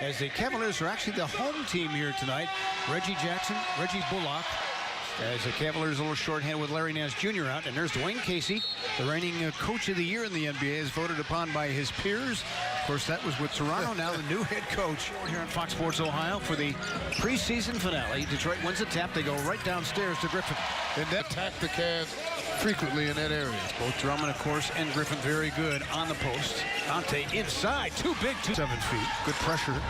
as the Cavaliers are actually the home team here tonight. Reggie Jackson, Reggie Bullock, as the Cavaliers a little shorthand with Larry Nance Jr. out. And there's Dwayne Casey, the reigning Coach of the Year in the NBA, is voted upon by his peers. Of course, that was with Toronto. Now the new head coach here on Fox Sports Ohio for the preseason finale. Detroit wins the tap. They go right downstairs to Griffin. And that attacked the Cavs frequently in that area. Both Drummond, of course, and Griffin very good on the post. Dante inside, too big, 7 feet. Good pressure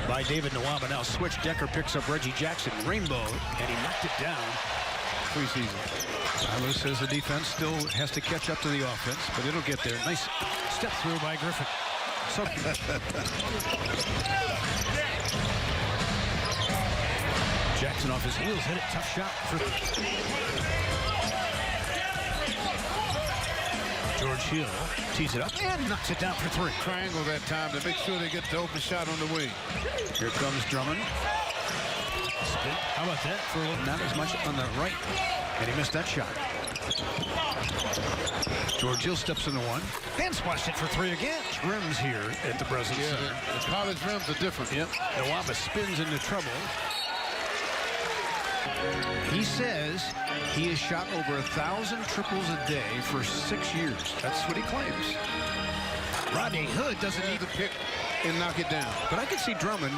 by David Nwaba. Now switch. Decker picks up Reggie Jackson. Rainbow, and he knocked it down. Preseason. Tyler says the defense still has to catch up to the offense, but it'll get there. Nice step through by Griffin. So Jackson off his heels, hit it. Tough shot for George Hill. Tees it up and knocks it down for 3. Triangle that time to make sure they get the open shot on the wing. Here comes Drummond. Spin. How about that? For a little, not as much on the right. And he missed that shot. George Hill steps in the 1. And splashed it for 3 again. Rims here at the Preseason. Yeah, the college rims are different. Yep. Nwaba spins into trouble. He says he has shot over 1,000 triples a day for 6 years. That's what he claims. Rodney Hood doesn't need to pick and knock it down. But I could see Drummond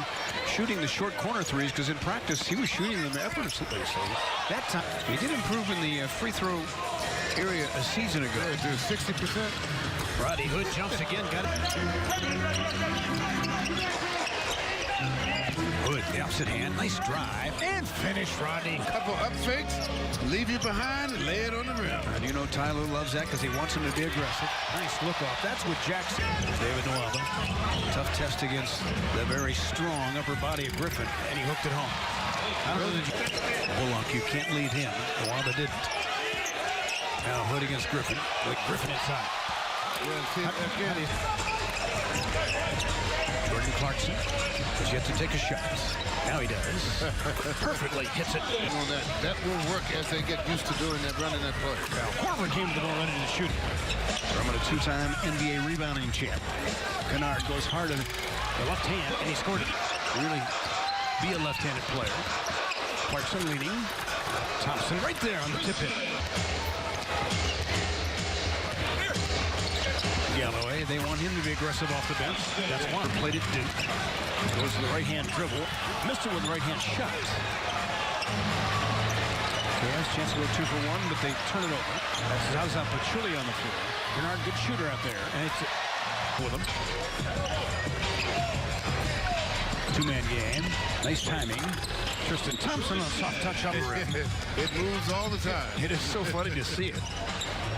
shooting the short corner threes, because in practice he was shooting them effortlessly. So that time he did improve in the free throw area a season ago. Yeah, 60%. Rodney Hood jumps again. Got it. Hood, the opposite hand, nice drive, and finish, Rodney. Couple up fakes, leave you behind, and lay it on the rim. And you know Tyler loves that because he wants him to be aggressive. Nice look off. That's with Jackson. David Nwaba. Tough test against the very strong upper body of Griffin, and he hooked it home. Bullock, you can't leave him. Nwaba didn't. Now Hood against Griffin, with Griffin inside. Well, again, Jordan Clarkson has yet to take a shot. Now he does. Perfectly hits it. Well, that will work as they get used to doing that, running that play. Korver came to the ball ready to shoot. Drummond, a 2-time NBA rebounding champ. Kennard goes hard on the left hand, and he scored it. Really be a left-handed player. Clarkson leading. Thompson right there on the tip hit. Galloway, they want him to be aggressive off the bench. That's one. Played it Duke. Goes to the right-hand dribble. Missed it with the right-hand shot. Cavs chance to go 2 for 1, but they turn it over. That's Zaza Pachulia on the floor. Bernard, good shooter out there. And it's with him. 2-man game. Nice timing. Tristan Thompson on a soft touch on the rim. It moves all the time. It is so funny to see it.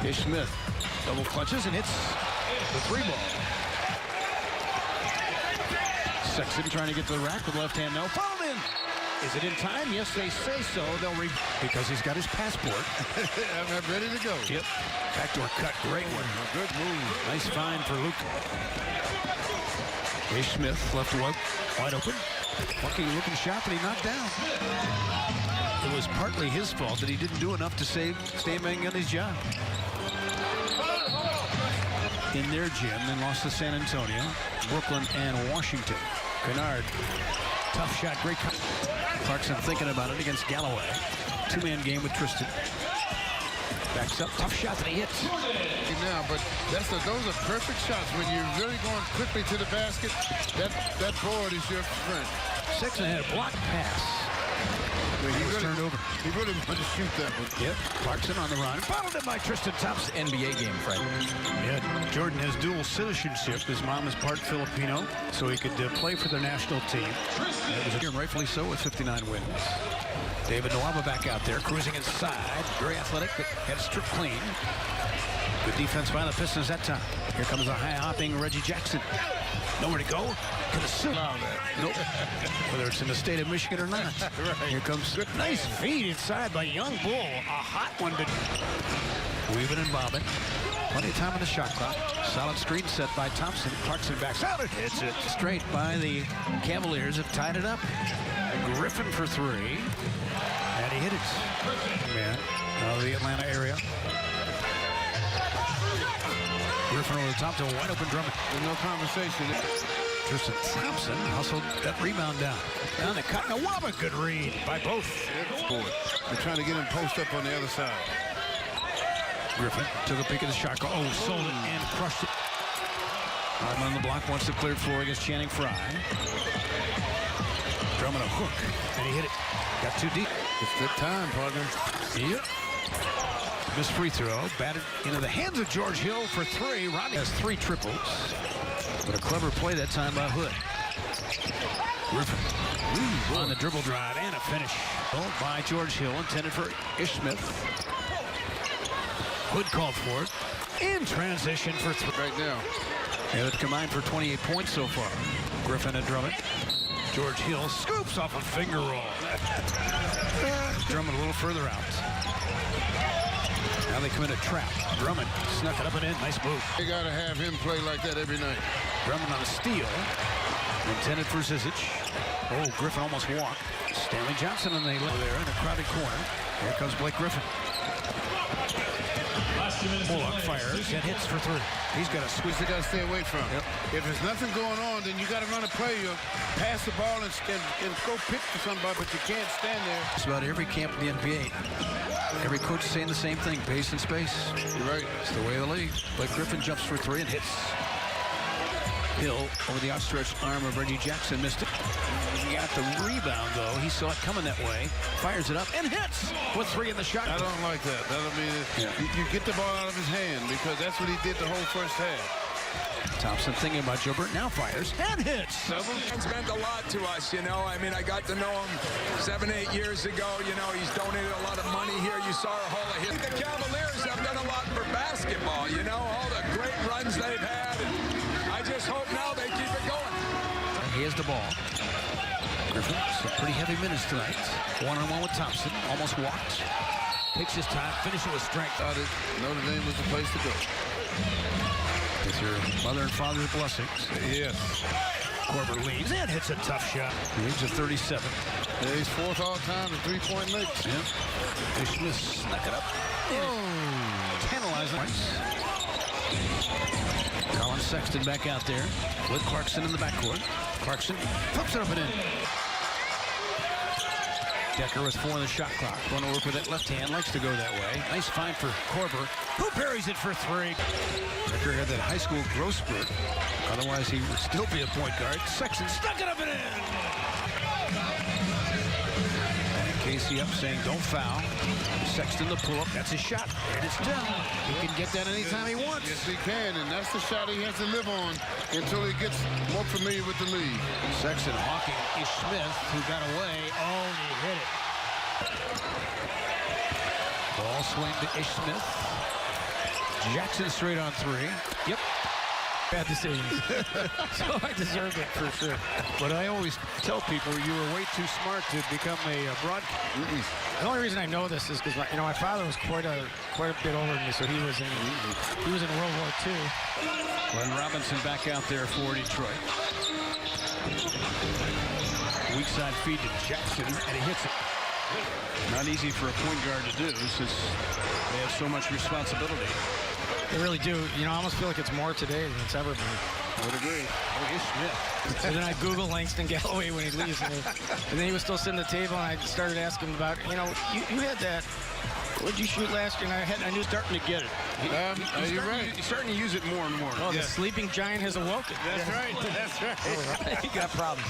Ish Smith double clutches and hits the 3 ball. Sexton trying to get to the rack with left hand. No, fouled in. Is it in time? Yes, they say so. They'll because he's got his passport. I'm ready to go. Yep. Backdoor cut. Great one. Good move. Nice find for Luke. Ish Smith left wide open. Lucky looking shot that he knocked down. It was partly his fault that he didn't do enough to stay on his job. In their gym, then lost to San Antonio, Brooklyn, and Washington. Kennard, tough shot, great. Clarkson thinking about it against Galloway. 2-man game with Tristan. Backs up, tough shot that he hits. Now, but those are perfect shots when you're really going quickly to the basket. That board is your friend. Sexton had a block pass. He turned over. He really wanted to shoot that one. Yep. Clarkson on the run. Followed it by Tristan Thompson. NBA game, Frank. Yeah. Jordan has dual citizenship. His mom is part Filipino, so he could play for their national team. It was rightfully so with 59 wins. David Nwaba back out there, cruising inside. Very athletic, but had it stripped clean. Good defense by the Pistons that time. Here comes a high-hopping Reggie Jackson. Nowhere to go. Can assume that. Nope. Whether it's in the state of Michigan or not. Right. Here comes good, nice feed inside by Young Bull. A hot one to weaving and bobbing. Plenty of time on the shot clock. Solid screen set by Thompson. Clarkson backs out and hits it straight by the Cavaliers. Have tied it up. Griffin for 3. And he hit it. Man, out of the Atlanta area. Griffin over the top to a wide open Drummond. There's no conversation. Tristan Thompson hustled that rebound down. Down to cut. Nawaba, good read by both. They're trying to get him post up on the other side. Griffin took a peek at the shot. Oh, sold it and crushed it. Arm on the block, wants the cleared floor against Channing Frye. Drummond a hook, and he hit it. Got too deep. It's good time, partner. Yep. Missed free throw, batted into the hands of George Hill for three. Rodney has 3 triples, but a clever play that time by Hood. Griffin on the dribble drive and a finish. By George Hill, intended for Ish Smith. Hood called for it. In transition for 3. Right now. Yeah, they've combined for 28 points so far. Griffin and Drummond. George Hill scoops off a finger roll. Drummond a little further out. Now they come in a trap. Drummond snuck it up and in. Nice move. They got to have him play like that every night. Drummond on a steal. Intended for Zizic. Oh, Griffin almost walked. Stanley Johnson and they live there in a crowded corner. Here comes Blake Griffin. Bullock fires and hits for 3. He's got to squeeze. They got to stay away from. Yep. If there's nothing going on, then you got to run a play. You pass the ball and go pick for somebody, but you can't stand there. It's about every camp in the NBA. Every coach is saying the same thing: pace and space. You're right. It's the way of the league. Blake Griffin jumps for 3 and hits. Hill over the outstretched arm of Reggie Jackson, missed it. He got the rebound, though. He saw it coming that way. Fires it up and hits with 3 in the shot. I don't like that. That'll mean you get the ball out of his hand, because that's what he did the whole first half. Thompson thinking about Gilbert, now fires and hits. It's meant a lot to us, you know. I mean, I got to know him 7, 8 years ago. You know, he's donated a lot of money here. You saw a whole of hits. The Cavaliers have done a lot for basketball, you know, all the great runs they've had. And I just hope now they keep it going. He has the ball. Griffin, some pretty heavy minutes tonight. One-on-one with Thompson, almost walked. Takes his time, finishes with strength. Thought Notre Dame was the place to go. With your mother and father's blessings. Yes. Korver leaves and hits a tough shot. The age of 37. Yeah, he's 4th all time in 3-point makes. Yeah. Ish Smith snuck it up. Tantalizing. Colin Sexton back out there with Clarkson in the backcourt. Clarkson flips it up and in. Decker with 4 in the shot clock. Going to work with that left hand. Likes to go that way. Nice find for Korver, who parries it for 3. Decker had that high school growth spurt. Otherwise, he would still be a point guard. Sexton stuck it up and in. And Casey up saying, don't foul. Sexton the pull-up. That's his shot. And it's down. He can get that anytime he wants. Yes, he can. And that's the shot he has to live on until he gets more familiar with the league. Sexton hawking Ish Smith, who got away. Oh, and he hit it. Ball swing to Ish Smith. Jackson straight on 3. Yep. Bad decisions. So I deserve it for sure. But I always tell people you were way too smart to become a broadcaster. The only reason I know this is because my father was quite a bit older than me, so he was in World War II. Glenn Robinson back out there for Detroit. Weak side feed to Jackson, and he hits it. Not easy for a point guard to do since they have so much responsibility. They really do. You know, I almost feel like it's more today than it's ever been. I would agree. Oh, Ish Smith. So then I Google Langston Galloway when he leaves, and then he was still sitting at the table, and I started asking him about, you know, you had that. What did you shoot last year? And I knew starting to get it. You're right. He's starting to use it more and more. Oh, the sleeping giant has awoken. That's right. That's right. He got problems.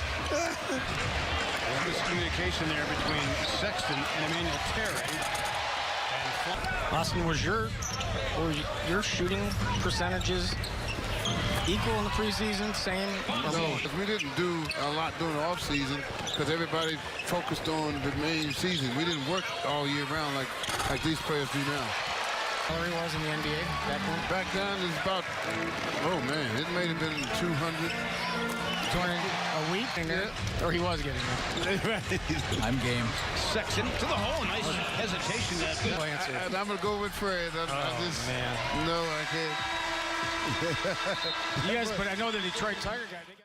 Miscommunication there between Sexton and Emmanuel Terry. Austin, were your shooting percentages equal in the preseason? Same? No, we didn't do a lot during the offseason because everybody focused on the main season. We didn't work all year round like these players do now. Salary was in the NBA back then? Back then is about, oh man, it may have been 200. 200 a week? Yeah. Or he was getting there. I'm game. Sexton to the hole. Nice hesitation. And I'm going to go with Fred. Man. No, I can't. You guys, but I know the Detroit Tiger guy.